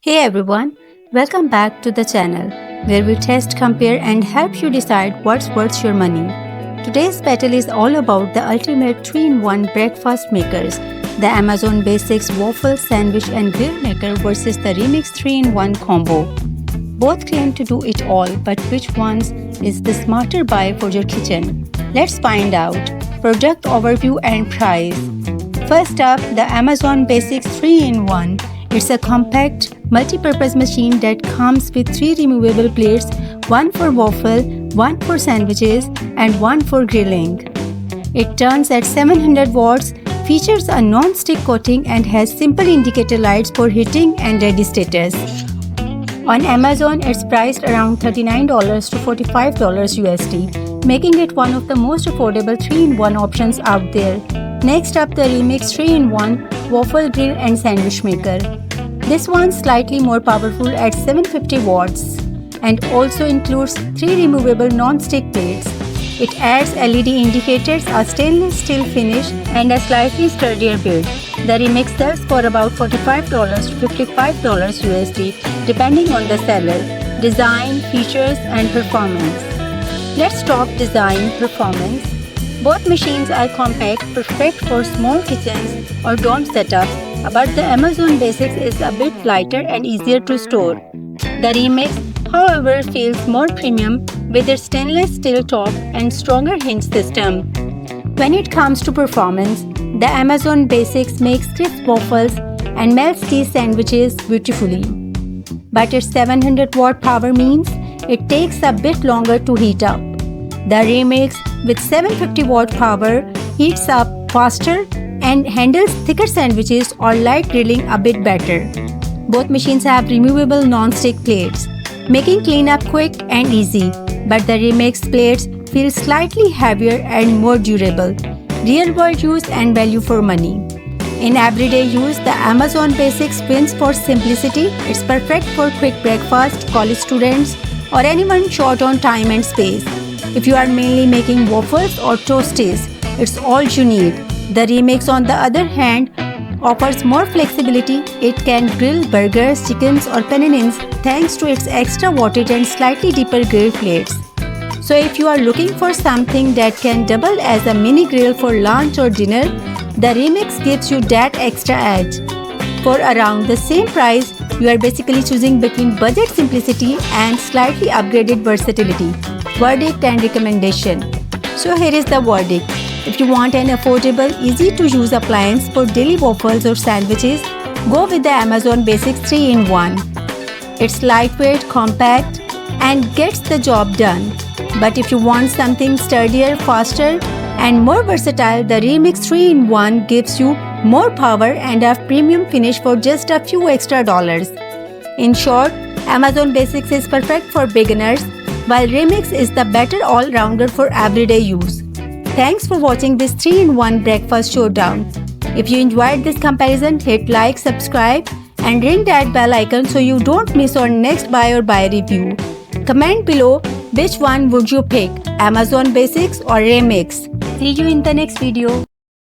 Hey everyone, welcome back to the channel where we test, compare and help you decide what's worth your money. Today's battle is all about the ultimate 3-in-1 breakfast makers, the Amazon Basics Waffle, Sandwich and Grill Maker versus the Remix 3-in-1 combo. Both claim to do it all, but which ones is the smarter buy for your kitchen? Let's find out. Product overview and price. First up, the Amazon Basics 3-in-1. It's a compact, multi-purpose machine that comes with 3 removable plates, one for waffle, one for sandwiches, and one for grilling. It turns at 700 watts, features a non-stick coating and has simple indicator lights for heating and ready status. On Amazon, it's priced around $39 to $45 USD, making it one of the most affordable 3-in-1 options out there. Next up, the Remix 3-in-1 Waffle, Grill and Sandwich Maker. This one's slightly more powerful at 750 watts and also includes 3 removable non-stick plates. It adds LED indicators, a stainless steel finish and a slightly sturdier build. The Remix sells for about $45 to $55 USD depending on the seller, design, features and performance. Let's talk design performance. Both machines are compact, perfect for small kitchens or dorm setups, but the Amazon Basics is a bit lighter and easier to store. The Remix, however, feels more premium with its stainless steel top and stronger hinge system. When it comes to performance, the Amazon Basics makes crisp waffles and melts these sandwiches beautifully. But its 700 watt power means it takes a bit longer to heat up. The Remix with 750 watt power heats up faster and handles thicker sandwiches or light grilling a bit better. Both machines have removable non-stick plates, making cleanup quick and easy, but the Remix plates feel slightly heavier and more durable. Real-world use and value for money. In everyday use, the Amazon Basics wins for simplicity. It's perfect for quick breakfast, college students, or anyone short on time and space. If you are mainly making waffles or toasties, it's all you need. The Remix, on the other hand, offers more flexibility. It can grill burgers, chickens or paninis thanks to its extra wattage and slightly deeper grill plates. So if you are looking for something that can double as a mini grill for lunch or dinner, the Remix gives you that extra edge. For around the same price, you are basically choosing between budget simplicity and slightly upgraded versatility. Verdict and recommendation. So here is the verdict. If you want an affordable, easy-to-use appliance for daily waffles or sandwiches, go with the Amazon Basics 3-in-1. It's lightweight, compact, and gets the job done. But if you want something sturdier, faster, and more versatile, the Remix 3-in-1 gives you more power and a premium finish for just a few extra dollars. In short, Amazon Basics is perfect for beginners, while Remix is the better all-rounder for everyday use. Thanks for watching this 3-in-1 breakfast showdown. If you enjoyed this comparison, hit like, subscribe and ring that bell icon so you don't miss our next buy or buy review. Comment below which one would you pick, Amazon Basics or Remix. See you in the next video.